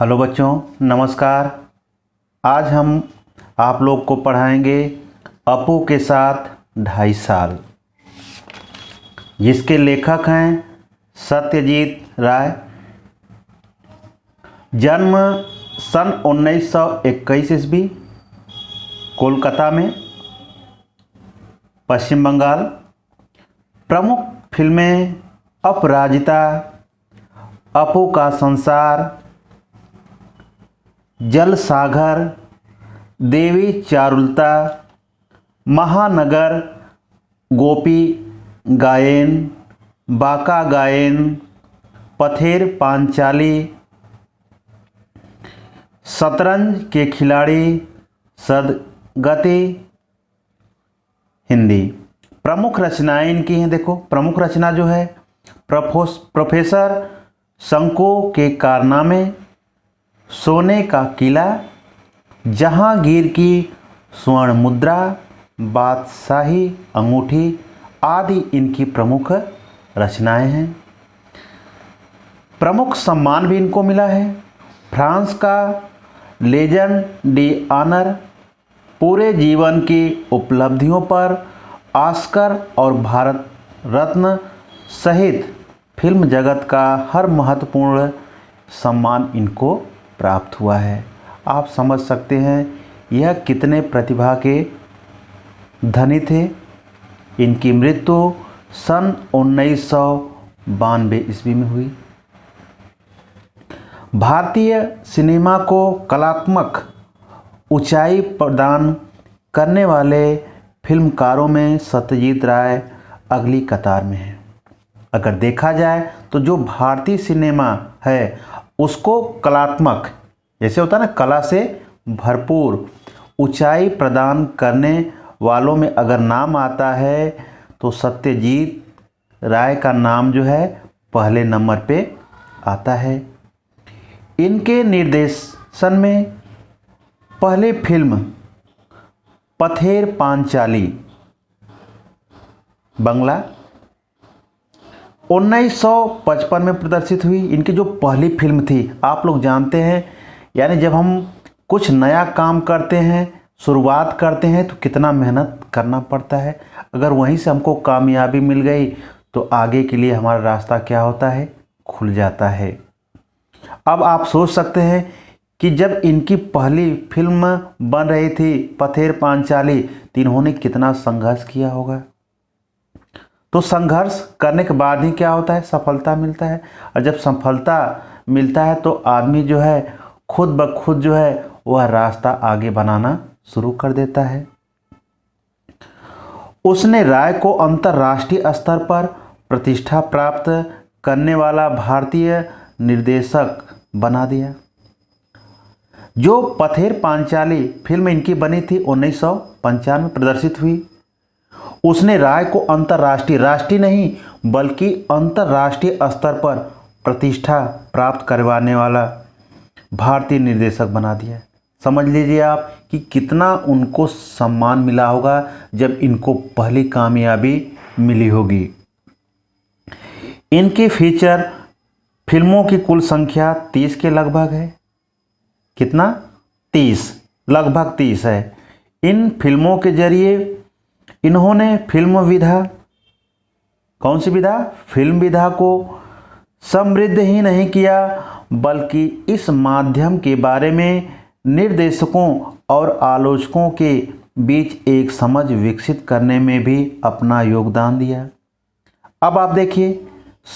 Hello बच्चों, नमस्कार। आज हम आप लोग को पढ़ाएंगे अपू के साथ 2.5 साल, जिसके लेखक हैं सत्यजीत राय। जन्म सन 1921 ईस्वी, कोलकाता में, पश्चिम बंगाल। प्रमुख फिल्में अपराजिता, अपू का संसार, जल सागर, देवी चारुलता, महानगर, गोपी गायन, बाका गायन, पथेर पांचाली, शतरंज के खिलाड़ी, सदगति। हिंदी प्रमुख रचनाएं इनकी हैं। देखो, प्रमुख रचना जो है प्रोफेसर शंको के कारनामे, सोने का किला, जहांगीर की स्वर्ण मुद्रा, बादशाही अंगूठी आदि इनकी प्रमुख रचनाएं हैं। प्रमुख सम्मान भी इनको मिला है। फ्रांस का लेजन डी ऑनर, पूरे जीवन की उपलब्धियों पर ऑस्कर और भारत रत्न सहित फिल्म जगत का हर महत्वपूर्ण सम्मान इनको प्राप्त हुआ है। आप समझ सकते हैं यह कितने प्रतिभा के धनी थे। इनकी मृत्यु सन 1992 ईस्वी में हुई। भारतीय सिनेमा को कलात्मक ऊंचाई प्रदान करने वाले फिल्मकारों में सत्यजीत राय अगली कतार में है। अगर देखा जाए तो जो भारतीय सिनेमा है उसको कलात्मक, जैसे होता है ना, कला से भरपूर ऊंचाई प्रदान करने वालों में अगर नाम आता है तो सत्यजीत राय का नाम जो है पहले नंबर पे आता है। इनके निर्देशन में पहले फिल्म पथेर पांचाली बंगला 1955 में प्रदर्शित हुई। इनकी जो पहली फिल्म थी, आप लोग जानते हैं, यानी जब हम कुछ नया काम करते हैं, शुरुआत करते हैं तो कितना मेहनत करना पड़ता है। अगर वहीं से हमको कामयाबी मिल गई तो आगे के लिए हमारा रास्ता क्या होता है, खुल जाता है। अब आप सोच सकते हैं कि जब इनकी पहली फिल्म बन रही थी पथेर पांचाली, तो इन्होंने कितना संघर्ष किया होगा। तो संघर्ष करने के बाद ही क्या होता है, सफलता मिलता है। और जब सफलता मिलता है तो आदमी जो है खुद ब खुद जो है वह रास्ता आगे बनाना शुरू कर देता है। उसने राय को अंतर्राष्ट्रीय स्तर पर प्रतिष्ठा प्राप्त करने वाला भारतीय निर्देशक बना दिया। जो पथेर पांचाली फिल्म इनकी बनी थी 1995 में प्रदर्शित हुई, उसने राय को अंतर्राष्ट्रीय, राष्ट्रीय नहीं बल्कि अंतर्राष्ट्रीय स्तर पर प्रतिष्ठा प्राप्त करवाने वाला भारतीय निर्देशक बना दिया। समझ लीजिए आप कि कितना उनको सम्मान मिला होगा जब इनको पहली कामयाबी मिली होगी। इनकी फीचर फिल्मों की कुल संख्या 30 के लगभग है। कितना? 30, लगभग 30 है। इन फिल्मों के जरिए इन्होंने फिल्म विधा, कौन सी विधा? फिल्म विधा को समृद्ध ही नहीं किया बल्कि इस माध्यम के बारे में निर्देशकों और आलोचकों के बीच एक समझ विकसित करने में भी अपना योगदान दिया। अब आप देखिए,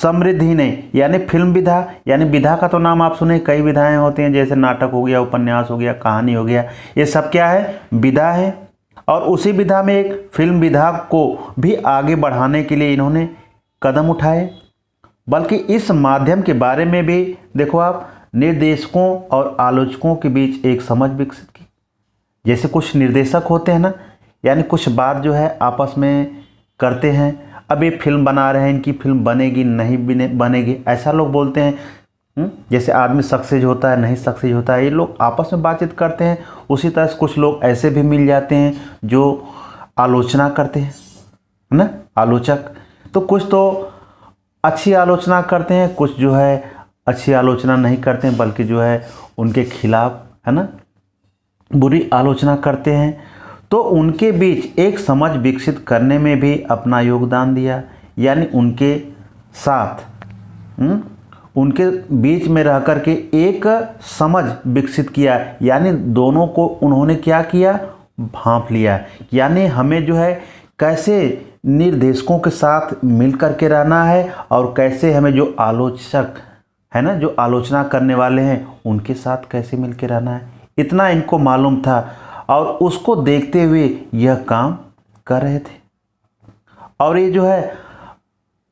समृद्ध ही नहीं, यानी फिल्म विधा, यानी विधा का तो नाम आप सुने, कई विधाएं होती हैं, जैसे नाटक हो गया, उपन्यास हो गया, कहानी हो गया, ये सब क्या है? विधा है। और उसी विधा में एक फिल्म विधा को भी आगे बढ़ाने के लिए इन्होंने कदम उठाए। बल्कि इस माध्यम के बारे में भी देखो आप, निर्देशकों और आलोचकों के बीच एक समझ विकसित की। जैसे कुछ निर्देशक होते हैं ना, यानी कुछ बात जो है आपस में करते हैं, अब ये फिल्म बना रहे हैं, इनकी फिल्म बनेगी नहीं बनेगी, ऐसा लोग बोलते हैं। जैसे आदमी सक्सेस होता है, नहीं सक्सेस होता है, ये लोग आपस में बातचीत करते हैं। उसी तरह से कुछ लोग ऐसे भी मिल जाते हैं जो आलोचना करते हैं, है ना, आलोचक। तो कुछ तो अच्छी आलोचना करते हैं, कुछ जो है अच्छी आलोचना नहीं करते हैं, बल्कि जो है उनके खिलाफ, है ना, बुरी आलोचना करते हैं, तो उनके बीच एक समझ विकसित करने में भी अपना योगदान दिया। यानी उनके साथ उनके बीच में रह कर के एक समझ विकसित किया, यानी दोनों को उन्होंने क्या किया, भांप लिया। यानी हमें जो है कैसे निर्देशकों के साथ मिल कर के रहना है और कैसे हमें जो आलोचक है ना, जो आलोचना करने वाले हैं, उनके साथ कैसे मिल के रहना है, इतना इनको मालूम था और उसको देखते हुए यह काम कर रहे थे। और ये जो है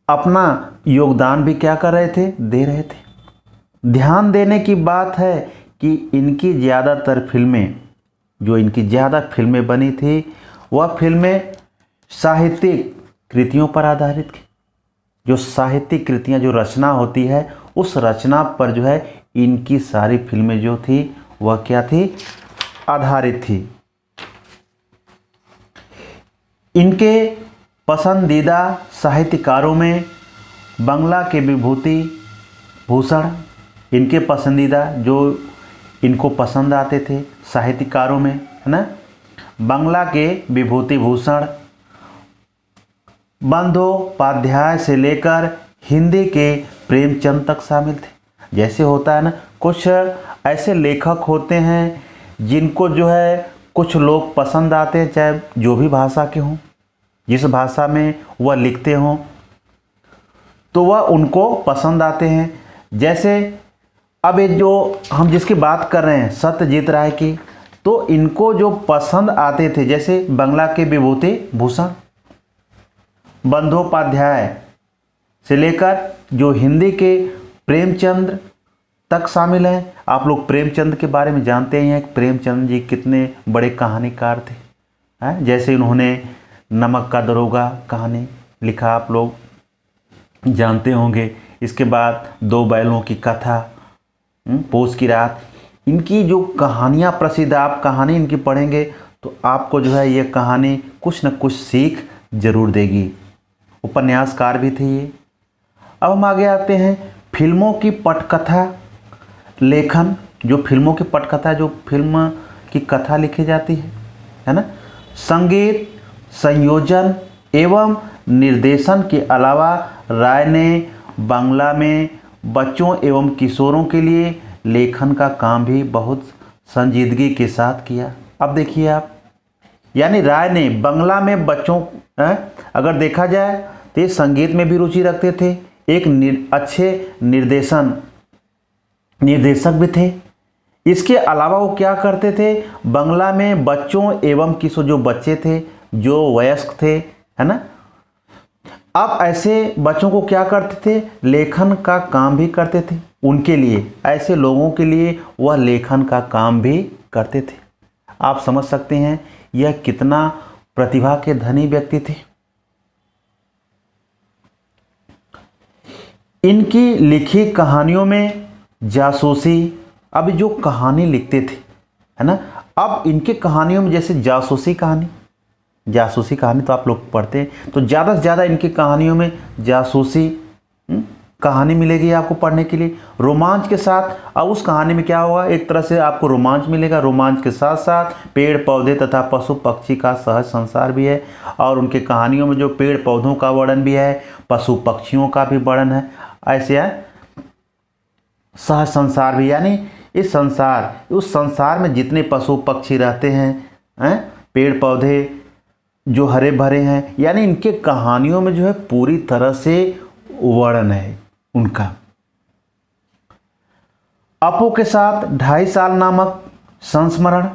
अपना योगदान भी क्या कर रहे थे, दे रहे थे। ध्यान देने की बात है कि इनकी ज़्यादातर फिल्में, जो इनकी ज़्यादा फिल्में बनी थी, वह फिल्में साहित्यिक कृतियों पर आधारित थी। जो साहित्यिक कृतियाँ, जो रचना होती है, उस रचना पर जो है इनकी सारी फिल्में जो थी वह क्या थी, आधारित थी। इनके पसंदीदा साहित्यकारों में बंगला के विभूति भूषण, इनके पसंदीदा जो इनको पसंद आते थे साहित्यकारों में, है ना, बंगला के विभूति भूषण, बंदोपाध्याय से लेकर हिंदी के प्रेमचंद तक शामिल थे। जैसे होता है ना, कुछ ऐसे लेखक होते हैं जिनको जो है कुछ लोग पसंद आते हैं, चाहे जो भी भाषा के हों, जिस भाषा में वह लिखते हों, तो वह उनको पसंद आते हैं। जैसे अब ये जो हम जिसकी बात कर रहे हैं, सत्यजीत राय की, तो इनको जो पसंद आते थे, जैसे बंगला के विभूति भूषण, बंदोपाध्याय से लेकर जो हिंदी के प्रेमचंद तक शामिल हैं। आप लोग प्रेमचंद के बारे में जानते ही हैं, प्रेमचंद जी कितने बड़े कहानीकार थे, हैं? जैसे उन्होंने नमक का दरोगा कहानी लिखा, आप लोग जानते होंगे। इसके बाद दो बैलों की कथा, पोष की रात, इनकी जो कहानियाँ प्रसिद्ध, आप कहानी इनकी पढ़ेंगे तो आपको जो है ये कहानी कुछ न कुछ सीख जरूर देगी। उपन्यासकार भी थे ये। अब हम आगे आते हैं फिल्मों की पटकथा लेखन। जो फिल्मों की पटकथा, जो फिल्म की कथा लिखी जाती है ना, संगीत, संयोजन एवं निर्देशन के अलावा राय ने बांग्ला में बच्चों एवं किशोरों के लिए लेखन का काम भी बहुत संजीदगी के साथ किया। अब देखिए आप, यानी राय ने बांग्ला में बच्चों, अगर देखा जाए तो ये संगीत में भी रुचि रखते थे, एक अच्छे निर्देशक भी थे। इसके अलावा वो क्या करते थे, बांग्ला में बच्चों एवं किशोर, जो बच्चे थे, जो वयस्क थे, है ना, अब ऐसे बच्चों को क्या करते थे, लेखन का काम भी करते थे। उनके लिए, ऐसे लोगों के लिए वह लेखन का काम भी करते थे। आप समझ सकते हैं यह कितना प्रतिभा के धनी व्यक्ति थे। इनकी लिखी कहानियों में जासूसी, अब जो कहानी लिखते थे, है ना, अब इनके कहानियों में जैसे जासूसी कहानी तो आप लोग पढ़ते हैं, तो ज़्यादा से ज़्यादा इनकी कहानियों में जासूसी कहानी मिलेगी आपको पढ़ने के लिए, रोमांच के साथ। अब उस कहानी में क्या होगा, एक तरह से आपको रोमांच मिलेगा, रोमांच के साथ साथ पेड़ पौधे तथा पशु पक्षी का सहज संसार भी है। और उनके कहानियों में जो पेड़ पौधों का वर्णन भी है, पशु पक्षियों का भी वर्णन है, ऐसे है सहज संसार भी, यानी इस संसार, उस संसार में जितने पशु पक्षी रहते हैं, पेड़ पौधे जो हरे भरे हैं, यानी इनके कहानियों में जो है पूरी तरह से वर्णन है उनका। अपू के साथ 2.5 साल नामक संस्मरण,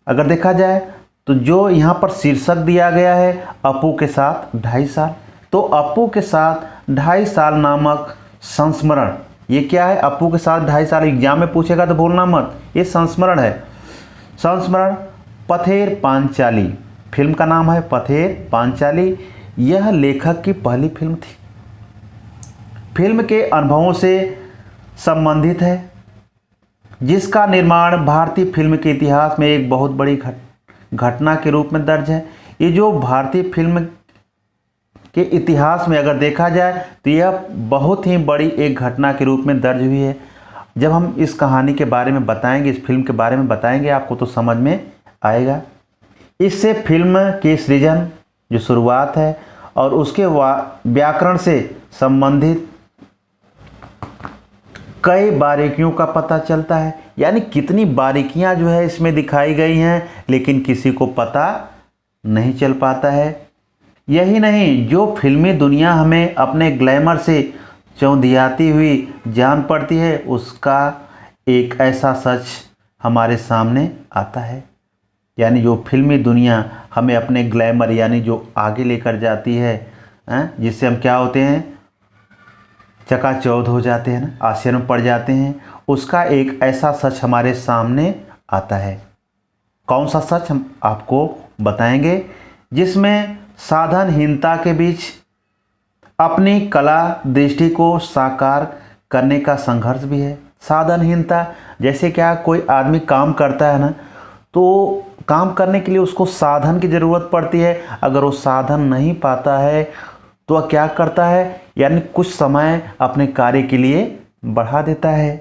अगर देखा जाए तो जो यहाँ पर शीर्षक दिया गया है अपू के साथ 2.5 साल, तो अपू के साथ 2.5 साल नामक संस्मरण, ये क्या है, अपू के साथ 2.5 साल, एग्जाम में पूछेगा तो भूलना मत, ये संस्मरण है। संस्मरण पथेर पांचाली, फिल्म का नाम है पथेर पांचाली। यह लेखक की पहली फिल्म थी, फिल्म के अनुभवों से संबंधित है, जिसका निर्माण भारतीय फिल्म के इतिहास में एक बहुत बड़ी घटना के रूप में दर्ज है। ये जो भारतीय फिल्म के इतिहास में अगर देखा जाए तो यह बहुत ही बड़ी एक घटना के रूप में दर्ज हुई है। जब हम इस कहानी के बारे में बताएंगे, इस फिल्म के बारे में बताएंगे आपको, तो समझ में आएगा। इससे फिल्म की सृजन जो शुरुआत है और उसके व्याकरण से संबंधित कई बारीकियों का पता चलता है। यानी कितनी बारीकियां जो है इसमें दिखाई गई हैं, लेकिन किसी को पता नहीं चल पाता है। यही नहीं, जो फिल्मी दुनिया हमें अपने ग्लैमर से चौंधियाती हुई जान पड़ती है, उसका एक ऐसा सच हमारे सामने आता है। यानी जो फिल्मी दुनिया हमें अपने ग्लैमर यानी जो आगे लेकर जाती है, जिससे हम क्या होते हैं, चकाचौंध हो जाते हैं ना, आश्चर्य में पड़ जाते हैं, उसका एक ऐसा सच हमारे सामने आता है। कौन सा सच हम आपको बताएंगे, जिसमें साधनहीनता के बीच अपनी कला दृष्टि को साकार करने का संघर्ष भी है। साधनहीनता जैसे क्या, कोई आदमी काम करता है ना, तो काम करने के लिए उसको साधन की ज़रूरत पड़ती है। अगर वो साधन नहीं पाता है तो वह क्या करता है, यानी कुछ समय अपने कार्य के लिए बढ़ा देता है।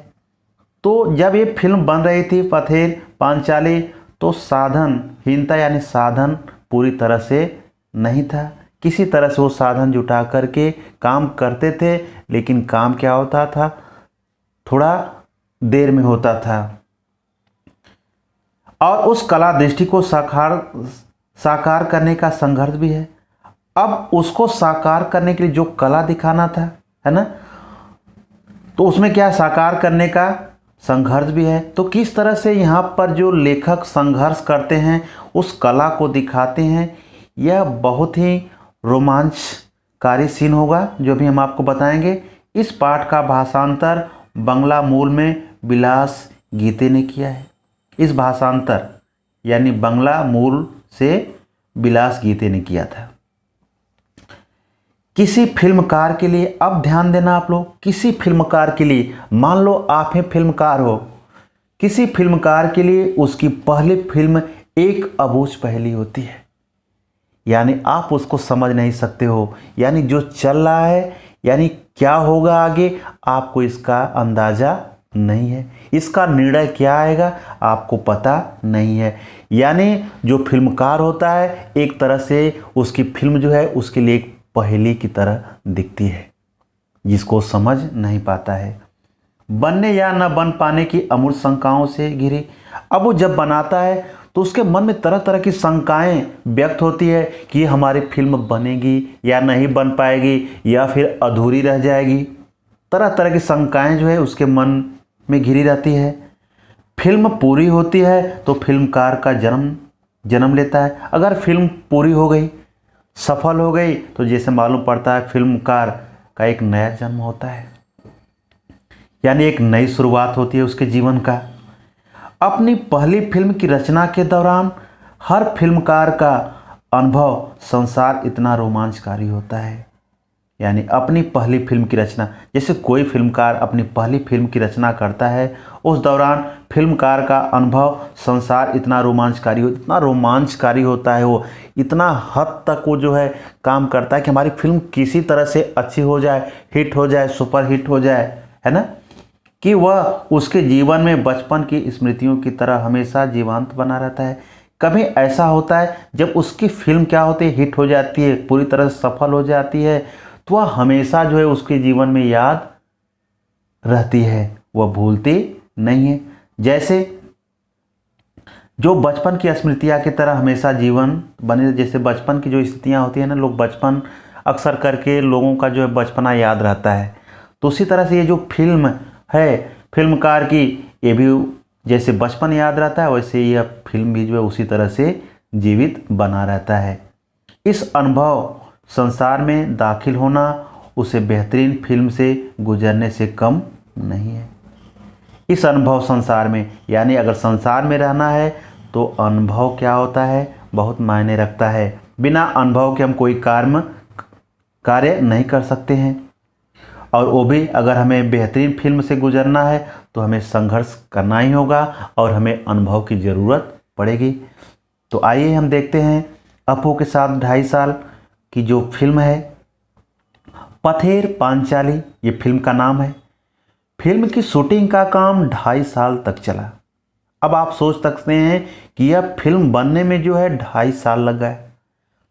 तो जब ये फिल्म बन रही थी पथेर पांचाली, तो साधनहीनता यानी साधन पूरी तरह से नहीं था। किसी तरह से वो साधन जुटा करके काम करते थे, लेकिन काम क्या होता था, थोड़ा देर में होता था। और उस कला दृष्टि को साकार करने का संघर्ष भी है। अब उसको साकार करने के लिए जो कला दिखाना था, है ना, तो उसमें क्या साकार करने का संघर्ष भी है। तो किस तरह से यहाँ पर जो लेखक संघर्ष करते हैं, उस कला को दिखाते हैं, यह बहुत ही रोमांचकारी सीन होगा जो भी हम आपको बताएंगे। इस पाठ का भाषांतर बंगला मूल में विलास गीते ने किया है। इस भाषांतर यानी बंगला मूल से विलास गीते ने किया था। किसी फिल्मकार के लिए, अब ध्यान देना आप लोग, किसी फिल्मकार के लिए, मान लो आप हैं फिल्मकार हो, किसी फिल्मकार के लिए उसकी पहली फिल्म एक अबूझ पहेली होती है। यानी आप उसको समझ नहीं सकते हो, यानी जो चल रहा है, यानी क्या होगा आगे, आपको इसका अंदाज़ा नहीं है, इसका निर्णय क्या आएगा आपको पता नहीं है। यानी जो फिल्मकार होता है, एक तरह से उसकी फिल्म जो है उसके लिए एक पहेली की तरह दिखती है, जिसको समझ नहीं पाता है। बनने या न बन पाने की अमूर्त शंकाओं से घिरी। अब वो जब बनाता है तो उसके मन में तरह तरह की शंकाएं व्यक्त होती है कि ये हमारी फिल्म बनेगी या नहीं बन पाएगी, या फिर अधूरी रह जाएगी। तरह तरह की शंकाएं जो है उसके मन में घिरी रहती है। फिल्म पूरी होती है तो फिल्मकार का जन्म लेता है। अगर फिल्म पूरी हो गई, सफल हो गई, तो जैसे मालूम पड़ता है फिल्मकार का एक नया जन्म होता है, यानी एक नई शुरुआत होती है उसके जीवन का। अपनी पहली फिल्म की रचना के दौरान हर फिल्मकार का अनुभव संसार इतना रोमांचकारी होता है। यानी अपनी पहली फिल्म की रचना, जैसे कोई फिल्मकार अपनी पहली फिल्म की रचना करता है, उस दौरान फिल्मकार का अनुभव संसार इतना रोमांचकारी होता है, वो इतना हद तक वो जो है काम करता है कि हमारी फिल्म किसी तरह से अच्छी हो जाए, हिट हो जाए, सुपर हिट हो जाए, है ना, कि वह उसके जीवन में बचपन की स्मृतियों की तरह हमेशा जीवंत बना रहता है। कभी ऐसा होता है जब उसकी फिल्म क्या होती है, हिट हो जाती है, पूरी तरह से सफल हो जाती है, तो वह हमेशा जो है उसके जीवन में याद रहती है, वह भूलती नहीं है। जैसे जो बचपन की स्मृतियाँ की तरह हमेशा जीवन बने, जैसे बचपन की जो स्थितियाँ होती है ना, लोग बचपन अक्सर करके लोगों का जो है बचपना याद रहता है। तो उसी तरह से ये जो फिल्म है फिल्मकार की, ये भी जैसे बचपन याद रहता है, वैसे यह फिल्म भी जो है उसी तरह से जीवित बना रहता है। इस अनुभव संसार में दाखिल होना उसे बेहतरीन फिल्म से गुजरने से कम नहीं है। इस अनुभव संसार में, यानी अगर संसार में रहना है तो अनुभव क्या होता है, बहुत मायने रखता है। बिना अनुभव के हम कोई कार्य नहीं कर सकते हैं, और वो भी अगर हमें बेहतरीन फिल्म से गुजरना है तो हमें संघर्ष करना ही होगा और हमें अनुभव की ज़रूरत पड़ेगी। तो आइए हम देखते हैं अपू के साथ 2.5 साल की जो फिल्म है पथेर पांचाली, ये फिल्म का नाम है। फिल्म की शूटिंग का काम 2.5 साल तक चला। अब आप सोच सकते हैं कि यह फिल्म बनने में जो है 2.5 साल लग गए,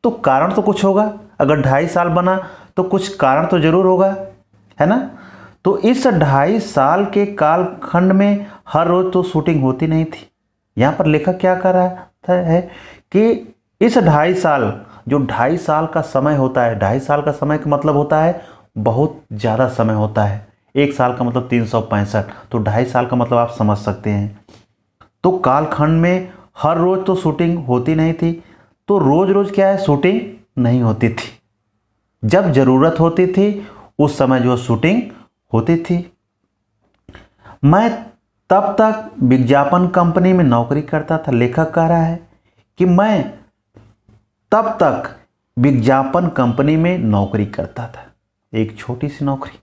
तो कारण तो कुछ होगा। अगर 2.5 साल बना तो कुछ कारण तो जरूर होगा, है ना। तो इस 2.5 साल के कालखंड में हर रोज तो शूटिंग होती नहीं थी। यहाँ पर लेखक क्या कर रहा है कि इस 2.5 साल, जो 2.5 साल का समय होता है, 2.5 साल का समय का मतलब होता है बहुत ज़्यादा समय होता है। 1 साल का मतलब 365, तो 2.5 साल का मतलब आप समझ सकते हैं। तो कालखंड में हर रोज तो शूटिंग होती नहीं थी, तो रोज रोज क्या है, शूटिंग नहीं होती थी। जब जरूरत होती थी उस समय जो शूटिंग होती थी। मैं तब तक विज्ञापन कंपनी में नौकरी करता था। लेखक कह रहा है कि मैं तब तक विज्ञापन कंपनी में नौकरी करता था, एक छोटी सी नौकरी।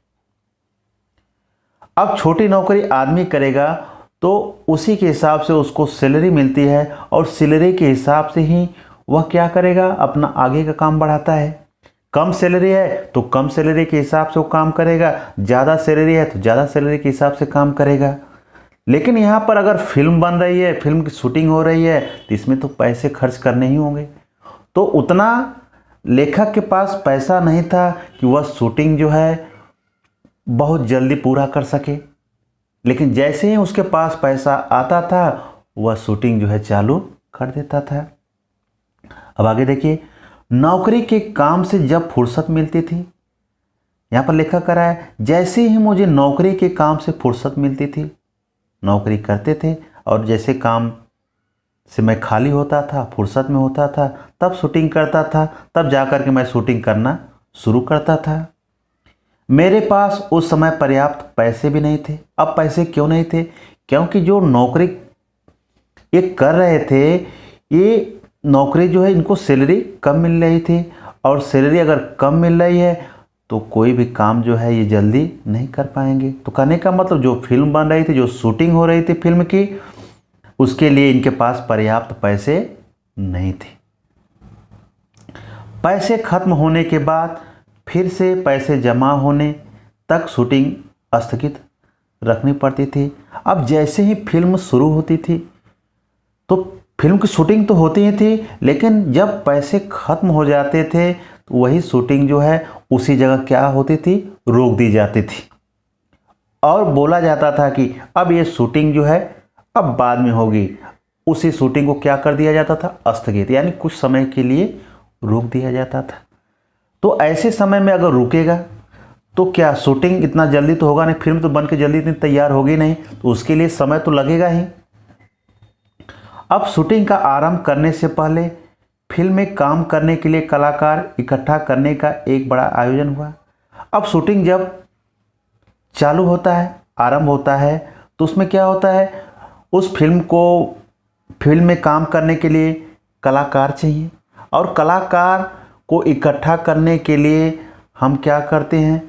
अब छोटी नौकरी आदमी करेगा तो उसी के हिसाब से उसको सैलरी मिलती है, और सैलरी के हिसाब से ही वह क्या करेगा, अपना आगे का काम बढ़ाता है। कम सैलरी है तो कम सैलरी के हिसाब से वो काम करेगा, ज़्यादा सैलरी है तो ज़्यादा सैलरी के हिसाब से काम करेगा। लेकिन यहाँ पर अगर फिल्म बन रही है, फिल्म की शूटिंग हो रही है, तो इसमें तो पैसे खर्च करने ही होंगे। तो उतना लेखक के पास पैसा नहीं था कि वह शूटिंग जो है बहुत जल्दी पूरा कर सके। लेकिन जैसे ही उसके पास पैसा आता था वह शूटिंग जो है चालू कर देता था। अब आगे देखिए, नौकरी के काम से जब फुर्सत मिलती थी, यहाँ पर लेखक कर रहा है जैसे ही मुझे नौकरी के काम से फुर्सत मिलती थी, नौकरी करते थे और जैसे काम से मैं खाली होता था, फुर्सत में होता था, तब शूटिंग करता था, तब जाकर के मैं शूटिंग करना शुरू करता था। मेरे पास उस समय पर्याप्त पैसे भी नहीं थे। अब पैसे क्यों नहीं थे, क्योंकि जो नौकरी ये कर रहे थे, ये नौकरी जो है इनको सैलरी कम मिल रही थी, और सैलरी अगर कम मिल रही है तो कोई भी काम जो है ये जल्दी नहीं कर पाएंगे। तो कहने का मतलब जो फिल्म बन रही थी, जो शूटिंग हो रही थी फिल्म की, उसके लिए इनके पास पर्याप्त पैसे नहीं थे। पैसे खत्म होने के बाद फिर से पैसे जमा होने तक शूटिंग स्थगित रखनी पड़ती थी। अब जैसे ही फिल्म शुरू होती थी तो फिल्म की शूटिंग तो होती ही थी, लेकिन जब पैसे खत्म हो जाते थे तो वही शूटिंग जो है उसी जगह क्या होती थी, रोक दी जाती थी, और बोला जाता था कि अब ये शूटिंग जो है अब बाद में होगी। उसी शूटिंग को क्या कर दिया जाता था, स्थगित, यानी कुछ समय के लिए रोक दिया जाता था। तो ऐसे समय में अगर रुकेगा तो क्या शूटिंग इतना जल्दी तो होगा नहीं, फिल्म तो बन के जल्दी इतनी तैयार होगी नहीं, तो उसके लिए समय तो लगेगा ही। अब शूटिंग का आरंभ करने से पहले फिल्म में काम करने के लिए कलाकार इकट्ठा करने का एक बड़ा आयोजन हुआ। अब शूटिंग जब चालू होता है, आरंभ होता है, तो उसमें क्या होता है, उस फिल्म में काम करने के लिए कलाकार चाहिए, और कलाकार को इकट्ठा करने के लिए हम क्या करते हैं,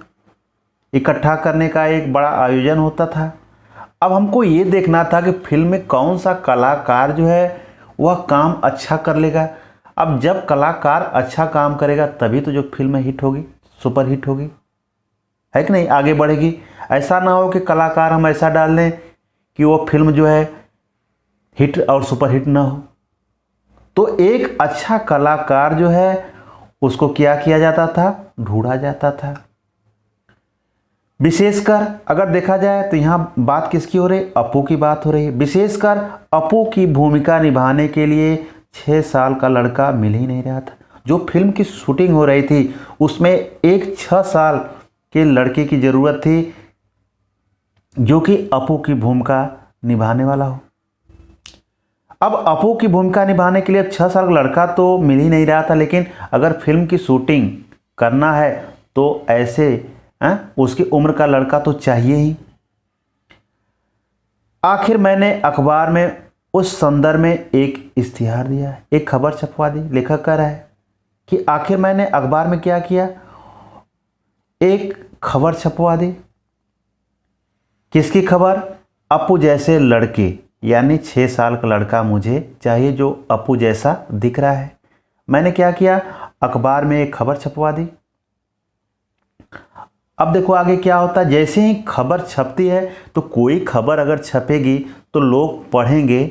इकट्ठा करने का एक बड़ा आयोजन होता था। अब हमको ये देखना था कि फिल्म में कौन सा कलाकार जो है वह काम अच्छा कर लेगा। अब जब कलाकार अच्छा काम करेगा तभी तो जो फिल्म हिट होगी, सुपर हिट होगी, है कि नहीं, आगे बढ़ेगी। ऐसा ना हो कि कलाकार हम ऐसा डाल दें कि वो फिल्म जो है हिट और सुपर हिट ना हो। तो एक अच्छा कलाकार जो है उसको क्या किया जाता था, ढूंढा जाता था। विशेषकर अगर देखा जाए तो यहाँ बात किसकी हो रही, अपू की बात हो रही है। विशेषकर अपू की भूमिका निभाने के लिए 6 साल का लड़का मिल ही नहीं रहा था। जो फिल्म की शूटिंग हो रही थी उसमें एक 6 साल के लड़के की ज़रूरत थी जो कि अपू की भूमिका निभाने वाला हो। अब अपू की भूमिका निभाने के लिए 6 साल का लड़का तो मिल ही नहीं रहा था, लेकिन अगर फिल्म की शूटिंग करना है तो ऐसे उसकी उम्र का लड़का तो चाहिए ही। आखिर मैंने अखबार में उस संदर्भ में एक इश्तिहार दिया, एक खबर छपवा दी। लेखक कह रहा है कि आखिर मैंने अखबार में क्या किया, एक खबर छपवा दी। किसकी खबर, अपू जैसे लड़के, यानी 6 साल का लड़का मुझे चाहिए जो अपू जैसा दिख रहा है। मैंने क्या किया, अखबार में एक खबर छपवा दी। अब देखो आगे क्या होता है। जैसे ही खबर छपती है तो कोई खबर अगर छपेगी तो लोग पढ़ेंगे,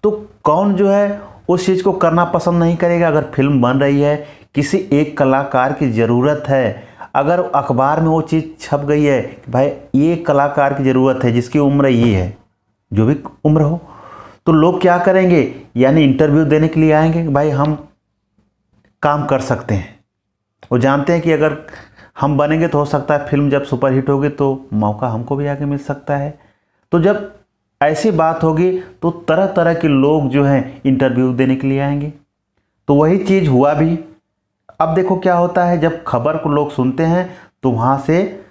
तो कौन जो है उस चीज़ को करना पसंद नहीं करेगा। अगर फिल्म बन रही है, किसी एक कलाकार की ज़रूरत है, अगर अखबार में वो चीज़ छप गई है कि भाई ये कलाकार की ज़रूरत है जिसकी उम्र ये है, जो भी उम्र हो, तो लोग क्या करेंगे, यानी इंटरव्यू देने के लिए आएंगे कि भाई हम काम कर सकते हैं। वो जानते हैं कि अगर हम बनेंगे तो हो सकता है फिल्म जब सुपरहिट होगी तो मौका हमको भी आगे मिल सकता है। तो जब ऐसी बात होगी तो तरह तरह के लोग जो हैं इंटरव्यू देने के लिए आएंगे। तो वही चीज़ हुआ भी। अब देखो क्या होता है, जब खबर को लोग सुनते हैं तो वहाँ से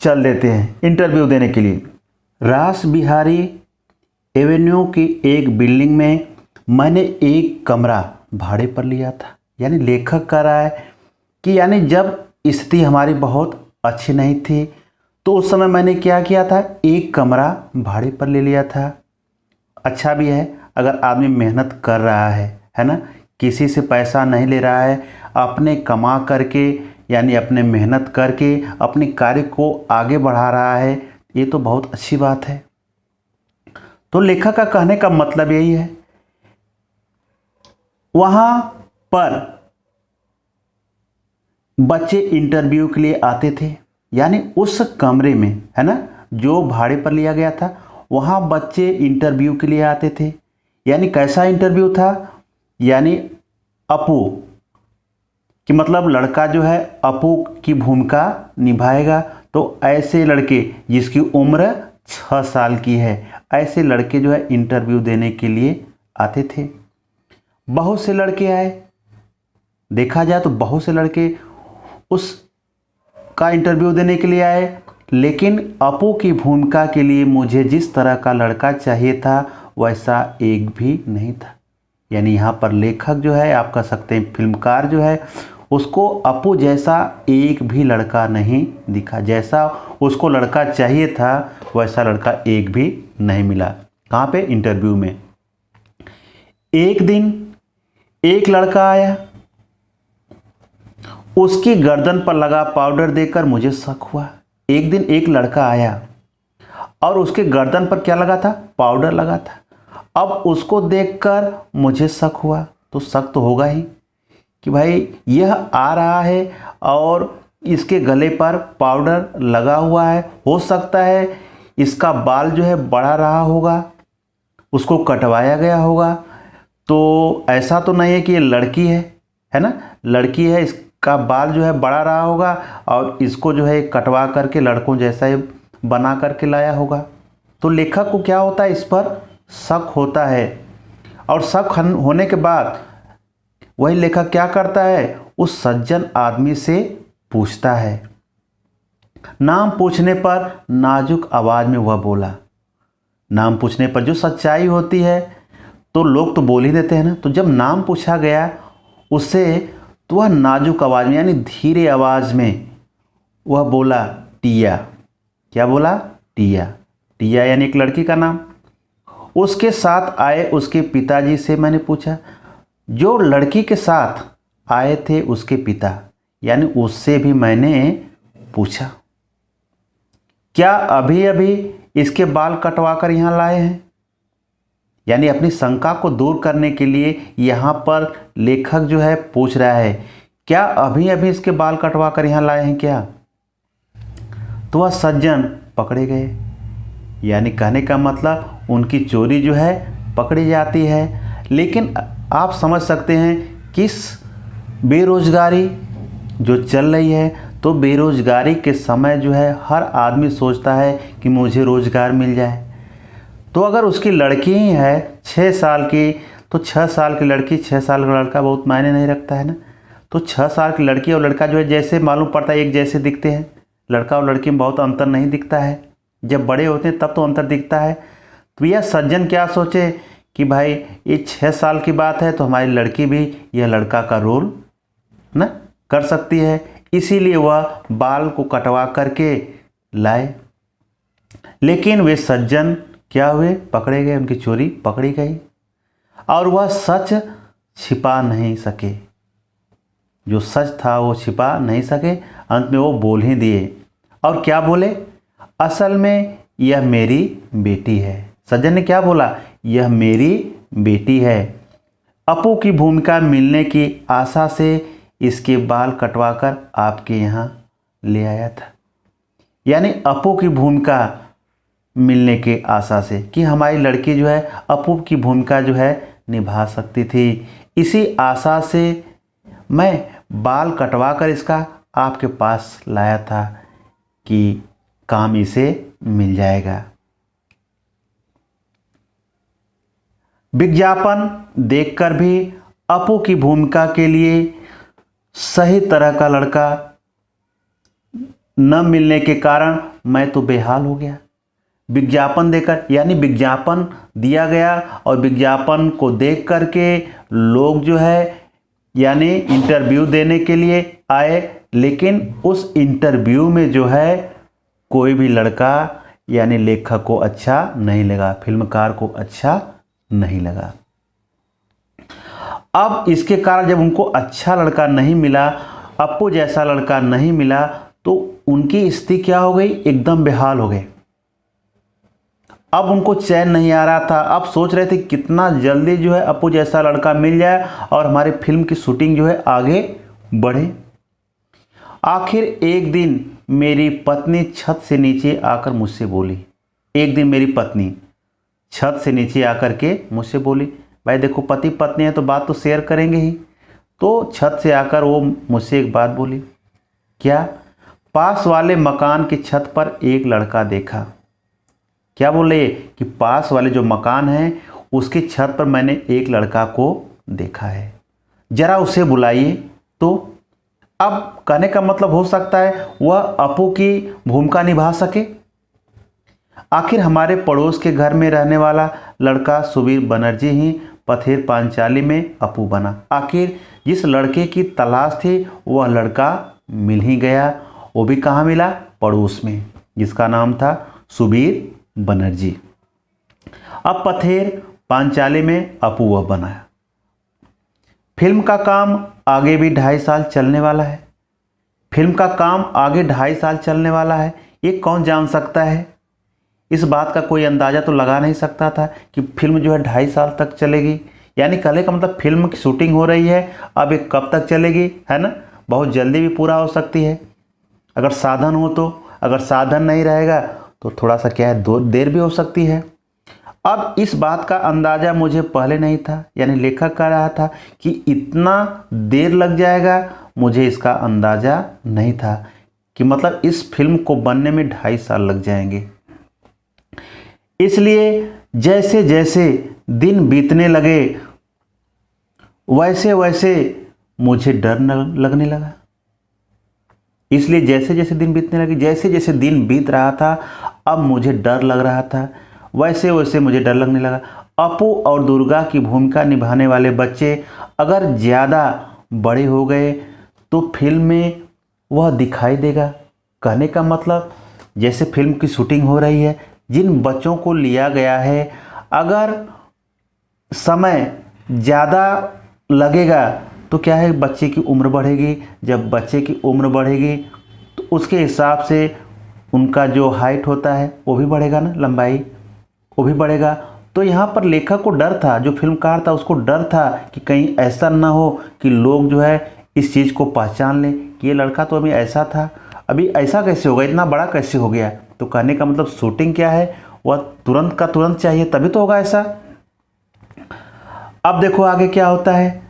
चल देते हैं इंटरव्यू देने के लिए। रास बिहारी एवेन्यू की एक बिल्डिंग में मैंने एक कमरा भाड़े पर लिया था। यानी लेखक कह रहा है कि यानी जब स्थिति हमारी बहुत अच्छी नहीं थी तो उस समय मैंने क्या किया था, एक कमरा भाड़े पर ले लिया था। अच्छा भी है अगर आदमी मेहनत कर रहा है ना, किसी से पैसा नहीं ले रहा है, अपने कमा करके यानी अपने मेहनत करके अपने कार्य को आगे बढ़ा रहा है, ये तो बहुत अच्छी बात है। तो लेखक का कहने का मतलब यही है। वहाँ पर बच्चे इंटरव्यू के लिए आते थे, यानी उस कमरे में है ना जो भाड़े पर लिया गया था, वहाँ बच्चे इंटरव्यू के लिए आते थे। यानी कैसा इंटरव्यू था, यानी अपू कि मतलब लड़का जो है अपू की भूमिका निभाएगा। तो ऐसे लड़के जिसकी उम्र 6 साल की है, ऐसे लड़के जो है इंटरव्यू देने के लिए आते थे। बहुत से लड़के आए, देखा जाए तो बहुत से लड़के उस का इंटरव्यू देने के लिए आए, लेकिन अपू की भूमिका के लिए मुझे जिस तरह का लड़का चाहिए था वैसा एक भी नहीं था। यानी यहाँ पर लेखक जो है, आप कह सकते हैं फिल्मकार जो है, उसको अपू जैसा एक भी लड़का नहीं दिखा। जैसा उसको लड़का चाहिए था वैसा लड़का एक भी नहीं मिला। कहाँ पे, इंटरव्यू में। एक दिन एक लड़का आया, उसकी गर्दन पर लगा पाउडर देखकर मुझे शक हुआ। एक दिन एक लड़का आया और उसके गर्दन पर क्या लगा था, पाउडर लगा था। अब उसको देखकर मुझे शक हुआ। तो शक तो होगा ही कि भाई यह आ रहा है और इसके गले पर पाउडर लगा हुआ है, हो सकता है इसका बाल जो है बढ़ा रहा होगा, उसको कटवाया गया होगा। तो ऐसा तो नहीं है कि ये लड़की है ना, लड़की है, इसका बाल जो है बढ़ा रहा होगा और इसको जो है कटवा करके लड़कों जैसा ही बना करके लाया होगा। तो लेखक को क्या होता है, इस पर शक होता है। और शक होने के बाद वही लेखक क्या करता है, उस सज्जन आदमी से पूछता है। नाम पूछने पर नाजुक आवाज में वह बोला। नाम पूछने पर जो सच्चाई होती है तो लोग तो बोल ही देते हैं ना। तो जब नाम पूछा गया उससे, तो वह नाजुक आवाज में यानी धीरे आवाज में वह बोला टिया। क्या बोला, टिया। टिया यानी एक लड़की का नाम। उसके साथ आए उसके पिताजी से मैंने पूछा। जो लड़की के साथ आए थे उसके पिता, यानी उससे भी मैंने पूछा, क्या अभी अभी इसके बाल कटवा कर यहाँ लाए हैं। यानी अपनी शंका को दूर करने के लिए यहाँ पर लेखक जो है पूछ रहा है, क्या अभी अभी इसके बाल कटवा कर यहाँ लाए हैं क्या। तो वह सज्जन पकड़े गए। यानी कहने का मतलब उनकी चोरी जो है पकड़ी जाती है। लेकिन आप समझ सकते हैं किस बेरोजगारी जो चल रही है, तो बेरोजगारी के समय जो है हर आदमी सोचता है कि मुझे रोजगार मिल जाए। तो अगर उसकी लड़की ही है 6 साल की, तो 6 साल की लड़की 6 साल का लड़का बहुत मायने नहीं रखता है ना। तो 6 साल की लड़की और लड़का जो है जैसे मालूम पड़ता है एक जैसे दिखते हैं, लड़का और लड़की में बहुत अंतर नहीं दिखता है। जब बड़े होते हैं तब तो अंतर दिखता है। तो यह सज्जन क्या सोचे कि भाई ये 6 साल की बात है तो हमारी लड़की भी यह लड़का का रोल ना कर सकती है, इसीलिए वह बाल को कटवा करके लाए। लेकिन वे सज्जन क्या हुए, पकड़े गए, उनकी चोरी पकड़ी गई और वह सच छिपा नहीं सके। जो सच था वो छिपा नहीं सके, अंत में वो बोल ही दिए और क्या बोले, असल में यह मेरी बेटी है। सज्जन ने क्या बोला, यह मेरी बेटी है। अपू की भूमिका मिलने की आशा से इसके बाल कटवाकर आपके यहाँ ले आया था। यानी अपू की भूमिका मिलने के आशा से कि हमारी लड़की जो है अपू की भूमिका जो है निभा सकती थी, इसी आशा से मैं बाल कटवाकर इसका आपके पास लाया था कि काम इसे मिल जाएगा। विज्ञापन देखकर भी अपू की भूमिका के लिए सही तरह का लड़का न मिलने के कारण मैं तो बेहाल हो गया। विज्ञापन देकर, यानी विज्ञापन दिया गया और विज्ञापन को देख करके लोग जो है यानी इंटरव्यू देने के लिए आए, लेकिन उस इंटरव्यू में जो है कोई भी लड़का यानी लेखक को अच्छा नहीं लगा, फिल्मकार को अच्छा नहीं लगा। अब इसके कारण जब उनको अच्छा लड़का नहीं मिला, अपू जैसा लड़का नहीं मिला, तो उनकी स्थिति क्या हो गई, एकदम बेहाल हो गए। अब उनको चैन नहीं आ रहा था। अब सोच रहे थे कितना जल्दी जो है अपू जैसा लड़का मिल जाए और हमारी फिल्म की शूटिंग जो है आगे बढ़े। आखिर एक दिन मेरी पत्नी छत से नीचे आकर मुझसे बोली, एक दिन मेरी पत्नी छत से नीचे आकर के मुझसे बोली, भाई देखो पति पत्नी है तो बात तो शेयर करेंगे ही। तो छत से आकर वो मुझसे एक बात बोली, क्या, पास वाले मकान की छत पर एक लड़का देखा। क्या बोले कि पास वाले जो मकान है उसकी छत पर मैंने एक लड़का को देखा है, जरा उसे बुलाइए। तो अब कहने का मतलब हो सकता है वह अपू की भूमिका निभा सके। आखिर हमारे पड़ोस के घर में रहने वाला लड़का सुबीर बनर्जी ही पथेर पांचाली में अपू बना। आखिर जिस लड़के की तलाश थी वह लड़का मिल ही गया। वो भी कहाँ मिला, पड़ोस में, जिसका नाम था सुबीर बनर्जी। अब पथेर पांचाली में अपू वह बनाया। फिल्म का काम आगे भी 2.5 साल चलने वाला है। फिल्म का काम आगे 2.5 साल चलने वाला है, ये कौन जान सकता है। इस बात का कोई अंदाज़ा तो लगा नहीं सकता था कि फिल्म जो है 2.5 साल तक चलेगी। यानी कहने का मतलब फिल्म की शूटिंग हो रही है, अब ये कब तक चलेगी, है ना, बहुत जल्दी भी पूरा हो सकती है अगर साधन हो तो। अगर साधन नहीं रहेगा तो थोड़ा सा क्या है, देर भी हो सकती है। अब इस बात का अंदाज़ा मुझे पहले नहीं था, यानी लेखक कह रहा था कि इतना देर लग जाएगा, मुझे इसका अंदाज़ा नहीं था कि मतलब इस फिल्म को बनने में 2.5 साल लग जाएंगे। इसलिए जैसे जैसे दिन बीतने लगे वैसे वैसे मुझे डर लगने लगा। इसलिए जैसे जैसे दिन बीतने लगे, जैसे जैसे दिन बीत रहा था, अब मुझे डर लग रहा था, वैसे वैसे मुझे डर लगने लगा। अपू और दुर्गा की भूमिका निभाने वाले बच्चे अगर ज़्यादा बड़े हो गए तो फिल्म में वह दिखाई देगा। कहने का मतलब जैसे फिल्म की शूटिंग हो रही है, जिन बच्चों को लिया गया है, अगर समय ज़्यादा लगेगा तो क्या है, बच्चे की उम्र बढ़ेगी। जब बच्चे की उम्र बढ़ेगी तो उसके हिसाब से उनका जो हाइट होता है वो भी बढ़ेगा ना, लंबाई वो भी बढ़ेगा। तो यहाँ पर लेखक को डर था, जो फिल्मकार था उसको डर था कि कहीं ऐसा ना हो कि लोग जो है इस चीज़ को पहचान लें कि ये लड़का तो अभी ऐसा था, अभी ऐसा कैसे होगा, इतना बड़ा कैसे हो गया। तो कहने का मतलब शूटिंग क्या है, वह तुरंत का तुरंत चाहिए, तभी तो होगा ऐसा। अब देखो आगे क्या होता है।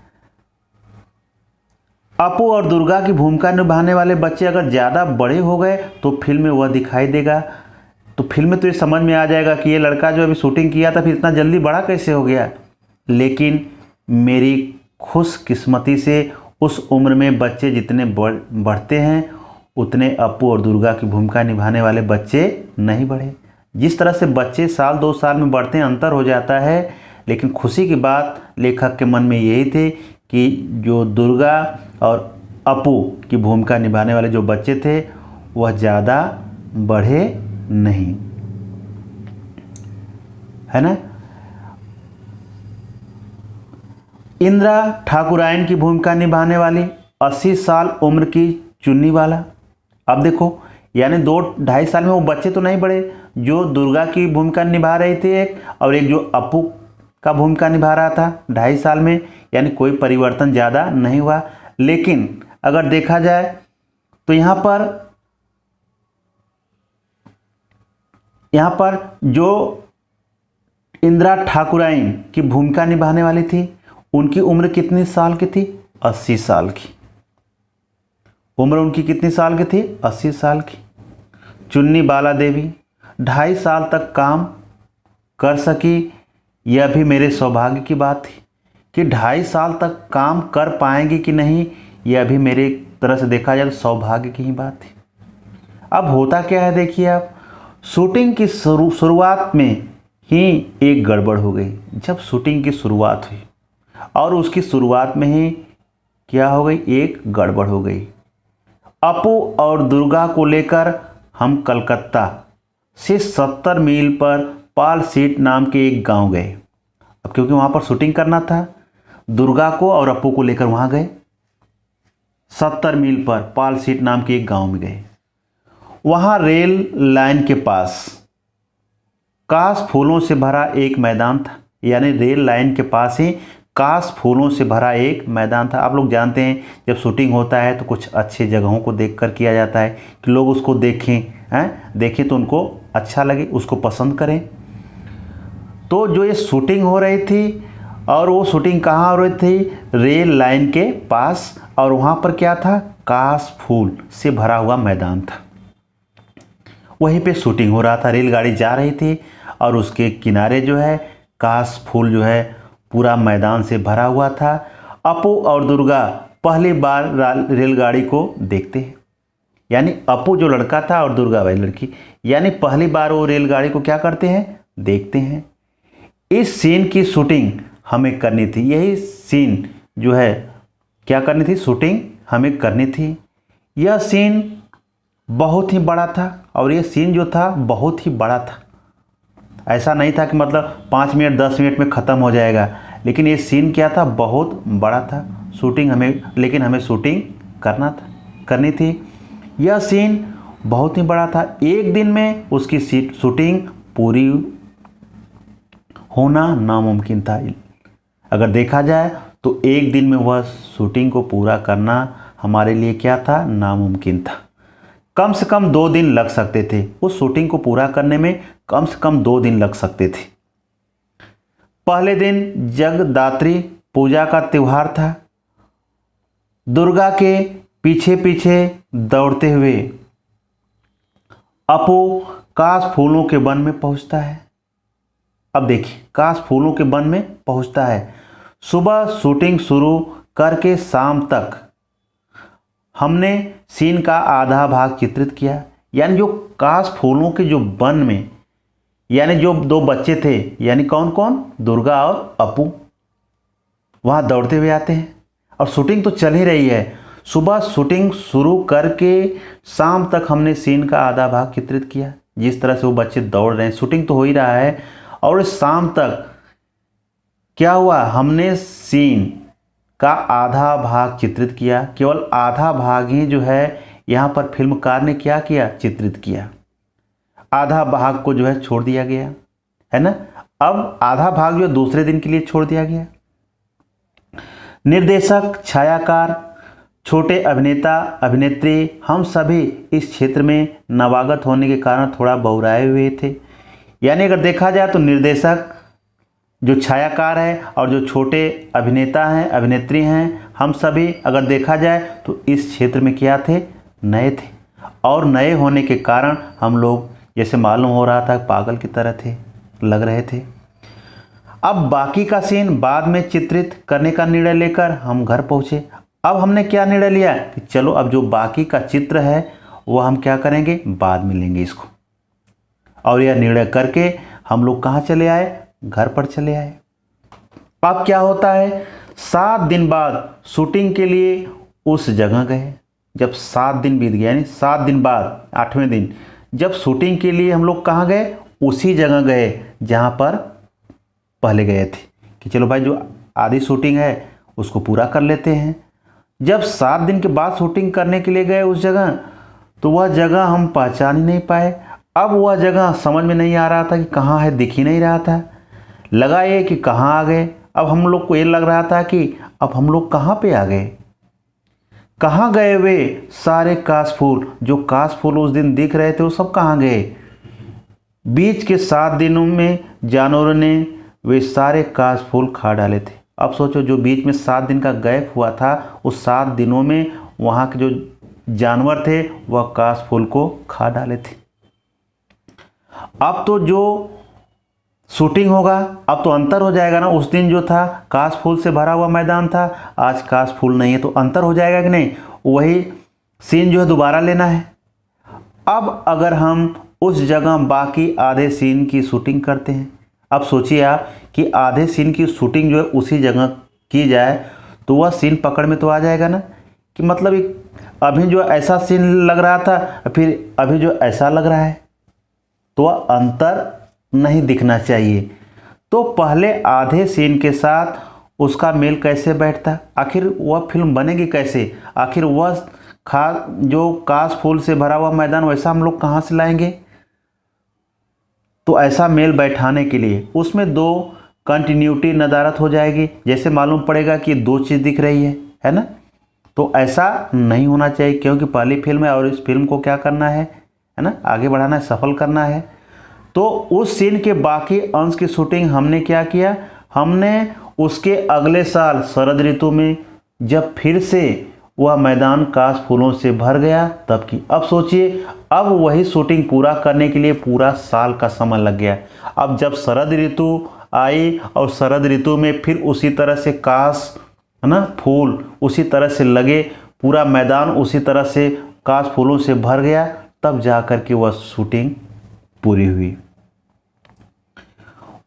अपू और दुर्गा की भूमिका निभाने वाले बच्चे अगर ज़्यादा बड़े हो गए तो फिल्म में वह दिखाई देगा। तो फिल्म में तो ये समझ में आ जाएगा कि ये लड़का जो अभी शूटिंग किया था फिर इतना जल्दी बड़ा कैसे हो गया। लेकिन मेरी खुशकिस्मती से उस उम्र में बच्चे जितने बढ़ते हैं उतने अपू और दुर्गा की भूमिका निभाने वाले बच्चे नहीं बढ़े। जिस तरह से बच्चे साल 2 साल में बढ़ते हैं अंतर हो जाता है, लेकिन खुशी की बात लेखक के मन में यही थी कि जो दुर्गा और अपू की भूमिका निभाने वाले जो बच्चे थे वह ज़्यादा बढ़े नहीं, है ना। इंदिरा ठाकुरायन की भूमिका निभाने वाली 80 साल उम्र की चुन्नी वाला। अब देखो यानी 2-2.5 साल में वो बच्चे तो नहीं बढ़े। जो दुर्गा की भूमिका निभा रहे थे एक, और एक जो अपू का भूमिका निभा रहा था 2.5 साल में, यानी कोई परिवर्तन ज़्यादा नहीं हुआ। लेकिन अगर देखा जाए तो यहाँ पर जो इंदिरा ठाकुराइन की भूमिका निभाने वाली थी, उनकी उम्र कितनी साल की थी? 80 साल की। उम्र उनकी कितनी साल की थी? 80 साल की। चुन्नी बाला देवी 2.5 साल तक काम कर सकी। यह भी मेरे सौभाग्य की बात थी कि 2.5 साल तक काम कर पाएंगी कि नहीं, यह भी मेरे तरह से देखा जाए तो सौभाग्य की ही बात थी। अब होता क्या है, देखिए आप, शूटिंग की शुरुआत में ही एक गड़बड़ हो गई। जब शूटिंग की शुरुआत हुई और उसकी शुरुआत में ही क्या हो गई? एक गड़बड़ हो गई। अपू और दुर्गा को लेकर हम कलकत्ता से 70 मील पर पाल सीट नाम के एक गांव गए। अब क्योंकि वहाँ पर शूटिंग करना था, दुर्गा को और अपू को लेकर वहाँ गए। 70 मील पर पाल सीट नाम के एक गांव में गए। वहाँ रेल लाइन के पास काश फूलों से भरा एक मैदान था। यानी रेल लाइन के पास ही काश फूलों से भरा एक मैदान था। आप लोग जानते हैं जब शूटिंग होता है तो कुछ अच्छी जगहों को देखकर किया जाता है कि लोग उसको देखें तो उनको अच्छा लगे, उसको पसंद करें। तो जो ये शूटिंग हो रही थी, और वो शूटिंग कहाँ हो रही थी? रेल लाइन के पास। और वहाँ पर क्या था? काश फूल से भरा हुआ मैदान था। वहीं पे शूटिंग हो रहा था। रेलगाड़ी जा रही थी और उसके किनारे जो है काश फूल जो है पूरा मैदान से भरा हुआ था। अपू और दुर्गा पहली बार रेलगाड़ी को देखते हैं। यानी अपू जो लड़का था और दुर्गा वही लड़की, यानी पहली बार वो रेलगाड़ी को क्या करते हैं? देखते हैं। इस सीन की शूटिंग हमें करनी थी। यही सीन जो है क्या करनी थी? शूटिंग हमें करनी थी। यह सीन बहुत ही बड़ा था, और ये सीन जो था बहुत ही बड़ा था। ऐसा नहीं था कि मतलब 5 मिनट 10 मिनट में ख़त्म हो जाएगा, लेकिन ये सीन क्या था? बहुत बड़ा था। शूटिंग हमें शूटिंग करनी थी। यह सीन बहुत ही बड़ा था। एक दिन में उसकी शूटिंग पूरी होना नामुमकिन था। अगर देखा जाए तो एक दिन में वह शूटिंग को पूरा करना हमारे लिए क्या था? नामुमकिन था। कम से कम 2 दिन लग सकते थे। उस शूटिंग को पूरा करने में कम से कम 2 दिन लग सकते थे। पहले दिन जगदात्री पूजा का त्यौहार था। दुर्गा के पीछे पीछे दौड़ते हुए अपू काश फूलों के वन में पहुंचता है। अब देखिए, काश फूलों के वन में पहुंचता है। सुबह शूटिंग शुरू करके शाम तक हमने सीन का आधा भाग चित्रित किया। यानी जो काश फूलों के जो वन में, यानी जो 2 बच्चे थे, यानी कौन कौन? दुर्गा और अपू, वहाँ दौड़ते हुए आते हैं और शूटिंग तो चल ही रही है। सुबह शूटिंग शुरू करके शाम तक हमने सीन का आधा भाग चित्रित किया। जिस तरह से वो बच्चे दौड़ रहे हैं, शूटिंग तो हो ही रहा है, और शाम तक क्या हुआ? हमने सीन का आधा भाग चित्रित किया। केवल आधा भाग ही जो है यहाँ पर फिल्मकार ने क्या किया? चित्रित किया। आधा भाग को जो है छोड़ दिया गया, है ना। अब आधा भाग जो दूसरे दिन के लिए छोड़ दिया गया। निर्देशक, छायाकार, छोटे अभिनेता अभिनेत्री, हम सभी इस क्षेत्र में नवागत होने के कारण थोड़ा बहुराए हुए थे। यानी अगर देखा जाए तो निर्देशक, जो छायाकार है, और जो छोटे अभिनेता हैं अभिनेत्री हैं, हम सभी अगर देखा जाए तो इस क्षेत्र में क्या थे? नए थे। और नए होने के कारण हम लोग, जैसे मालूम हो रहा था, पागल की तरह थे, लग रहे थे। अब बाकी का सीन बाद में चित्रित करने का निर्णय लेकर हम घर पहुँचे। अब हमने क्या निर्णय लिया कि चलो अब जो बाकी का चित्र है वो हम क्या करेंगे? बाद में लेंगे इसको। और यह निर्णय करके हम लोग कहाँ चले आए? घर पर चले आए। अब क्या होता है? 7 दिन बाद शूटिंग के लिए उस जगह गए। जब 7 दिन बीत गए, यानी 7 दिन बाद 8वें दिन जब शूटिंग के लिए हम लोग कहाँ गए? उसी जगह गए जहाँ पर पहले गए थे कि चलो भाई जो आधी शूटिंग है उसको पूरा कर लेते हैं। जब 7 दिन के बाद शूटिंग करने के लिए गए उस जगह, तो वह जगह हम पहचान ही नहीं पाए। अब वह जगह समझ में नहीं आ रहा था कि कहाँ है, दिख ही नहीं रहा था। लगा ये कि कहाँ आ गए। अब हम लोग को ये लग रहा था कि अब हम लोग कहाँ पे आ गए, कहाँ गए वे सारे काशफूल, जो काशफूल उस दिन दिख रहे थे वो सब कहाँ गए। बीच के 7 दिनों में जानवरों ने वे सारे काशफूल खा डाले थे। अब सोचो, जो बीच में 7 दिन का गैप हुआ था, उस 7 दिनों में वहाँ के जो जानवर थे वह काशफूल को खा डाले थे। अब तो जो शूटिंग होगा, अब तो अंतर हो जाएगा ना। उस दिन जो था काशफूल से भरा हुआ मैदान था, आज काशफूल नहीं है, तो अंतर हो जाएगा कि नहीं। वही सीन जो है दोबारा लेना है। अब अगर हम उस जगह बाकी आधे सीन की शूटिंग करते हैं, अब सोचिए आप कि आधे सीन की शूटिंग जो है उसी जगह की जाए, तो वह सीन पकड़ में तो आ जाएगा ना, कि मतलब अभी जो ऐसा सीन लग रहा था, फिर अभी जो ऐसा लग रहा है, तो वह अंतर नहीं दिखना चाहिए। तो पहले आधे सीन के साथ उसका मेल कैसे बैठता, आखिर वह फिल्म बनेगी कैसे, आखिर वह जो काशफूल से भरा हुआ मैदान वैसा हम लोग कहाँ से लाएंगे। तो ऐसा मेल बैठाने के लिए उसमें 2 कंटिन्यूटी नदारत हो जाएगी, जैसे मालूम पड़ेगा कि 2 चीज़ दिख रही है ना। तो ऐसा नहीं होना चाहिए, क्योंकि पहली फिल्म है और इस फिल्म को क्या करना है ना, आगे बढ़ाना है, सफल करना है। तो उस सीन के बाकी अंश की शूटिंग हमने क्या किया, हमने उसके अगले साल शरद ऋतु में जब फिर से वह मैदान काशफूलों से भर गया तब की। अब सोचिए, अब वही शूटिंग पूरा करने के लिए पूरा साल का समय लग गया। अब जब शरद ऋतु आई और शरद ऋतु में फिर उसी तरह से काश है ना, फूल उसी तरह से लगे, पूरा मैदान उसी तरह से काशफूलों से भर गया, तब जाकर के वह शूटिंग पूरी हुई।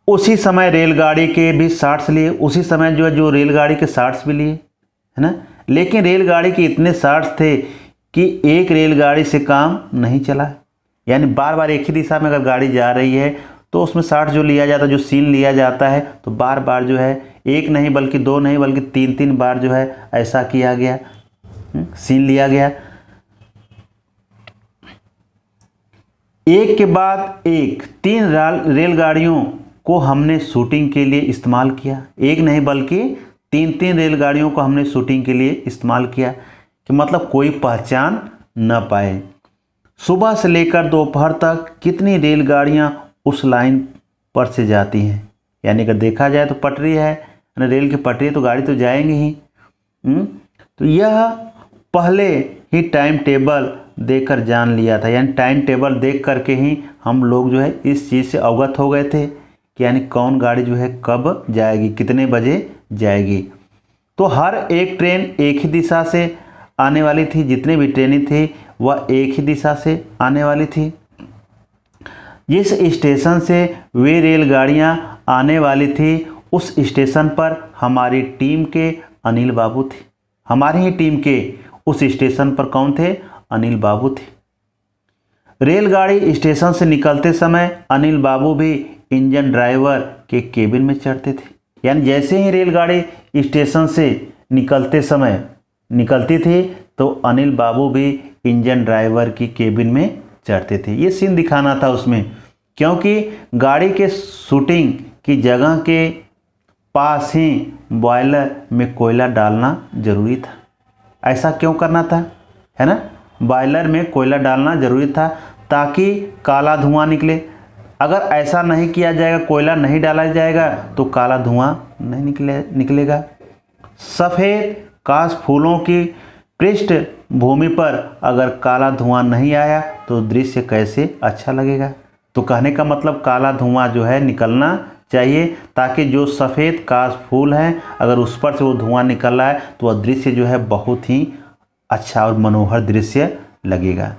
उसी समय रेलगाड़ी के भी शॉट्स लिए, उसी समय जो रेलगाड़ी के शॉट्स भी लिए, है ना। लेकिन रेलगाड़ी के इतने शॉट्स थे कि एक रेलगाड़ी से काम नहीं चला, यानी बार बार एक ही दिशा में अगर गाड़ी जा रही है तो उसमें शॉट जो लिया जाता है, जो सीन लिया जाता है, तो बार बार जो है एक नहीं बल्कि 2 नहीं बल्कि 3 बार जो है ऐसा किया गया, सीन लिया गया। एक के बाद एक 3 रेलगाड़ियों को हमने शूटिंग के लिए इस्तेमाल किया। एक नहीं बल्कि 3 रेलगाड़ियों को हमने शूटिंग के लिए इस्तेमाल किया, कि मतलब कोई पहचान न पाए। सुबह से लेकर दोपहर तक कितनी रेलगाड़ियां उस लाइन पर से जाती हैं, यानी अगर देखा जाए तो पटरी है ना, रेल की पटरी, तो गाड़ी तो जाएंगी ही। तो यह पहले ही टाइम टेबल देखकर जान लिया था, यानी टाइम टेबल देख करके ही हम लोग जो है इस चीज़ से अवगत हो गए थे कि यानी कौन गाड़ी जो है कब जाएगी, कितने बजे जाएगी। तो हर एक ट्रेन एक ही दिशा से आने वाली थी, जितने भी ट्रेनें थी वह एक ही दिशा से आने वाली थी। जिस स्टेशन से वे रेलगाड़ियां आने वाली थी उस स्टेशन पर हमारी टीम के अनिल बाबू थे। हमारी ही टीम के उस स्टेशन पर कौन थे, अनिल बाबू थे। रेलगाड़ी स्टेशन से निकलते समय अनिल बाबू भी इंजन ड्राइवर के केबिन में चढ़ते थे, यानी जैसे ही रेलगाड़ी स्टेशन से निकलती थी तो अनिल बाबू भी इंजन ड्राइवर की केबिन में चढ़ते थे। ये सीन दिखाना था उसमें, क्योंकि गाड़ी के शूटिंग की जगह के पास ही बॉयलर में कोयला डालना जरूरी था। ऐसा क्यों करना था, है ना, बॉयलर में कोयला डालना जरूरी था ताकि काला धुआं निकले। अगर ऐसा नहीं किया जाएगा, कोयला नहीं डाला जाएगा, तो काला धुआं नहीं निकलेगा। सफ़ेद काशफूलों की पृष्ठभूमि पर अगर काला धुआं नहीं आया तो दृश्य कैसे अच्छा लगेगा। तो कहने का मतलब काला धुआं जो है निकलना चाहिए, ताकि जो सफ़ेद काशफूल हैं अगर उस पर से वो धुआं निकल रहा है तो वह दृश्य जो है बहुत ही अच्छा और मनोहर दृश्य लगेगा।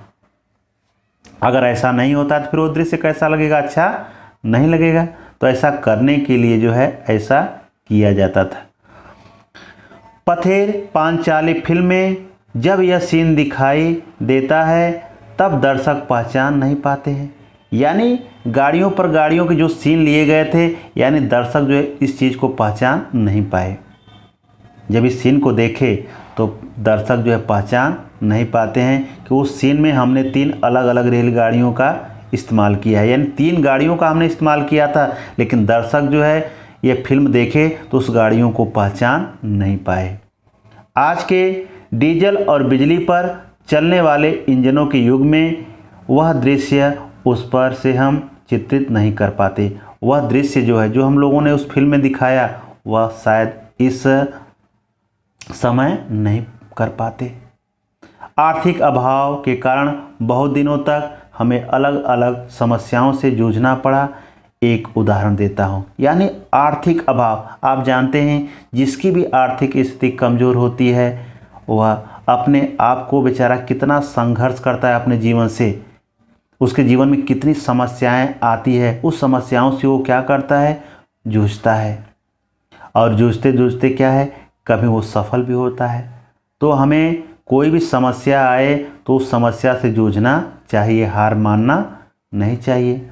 अगर ऐसा नहीं होता तो फिर वो दृश्य कैसा लगेगा, अच्छा नहीं लगेगा। तो ऐसा करने के लिए जो है ऐसा किया जाता था। पथेर पांचाली फिल्म में जब यह सीन दिखाई देता है तब दर्शक पहचान नहीं पाते हैं, यानी गाड़ियों पर गाड़ियों के जो सीन लिए गए थे, यानी दर्शक जो है इस चीज़ को पहचान नहीं पाए। जब इस सीन को देखे तो दर्शक जो है पहचान नहीं पाते हैं कि उस सीन में हमने 3 अलग अलग रेलगाड़ियों का इस्तेमाल किया है, यानी 3 गाड़ियों का हमने इस्तेमाल किया था, लेकिन दर्शक जो है ये फिल्म देखे तो उस गाड़ियों को पहचान नहीं पाए। आज के डीजल और बिजली पर चलने वाले इंजनों के युग में वह दृश्य उस पर से हम चित्रित नहीं कर पाते। वह दृश्य जो है, जो हम लोगों ने उस फिल्म में दिखाया, वह शायद इस समय नहीं कर पाते। आर्थिक अभाव के कारण बहुत दिनों तक हमें अलग अलग समस्याओं से जूझना पड़ा। एक उदाहरण देता हूँ, यानी आर्थिक अभाव, आप जानते हैं जिसकी भी आर्थिक स्थिति कमज़ोर होती है वह अपने आप को बेचारा कितना संघर्ष करता है अपने जीवन से, उसके जीवन में कितनी समस्याएं आती है, उस समस्याओं से वो क्या करता है, जूझता है, और जूझते जूझते क्या है, कभी वो सफल भी होता है। तो हमें कोई भी समस्या आए तो उस समस्या से जूझना चाहिए, हार मानना नहीं चाहिए।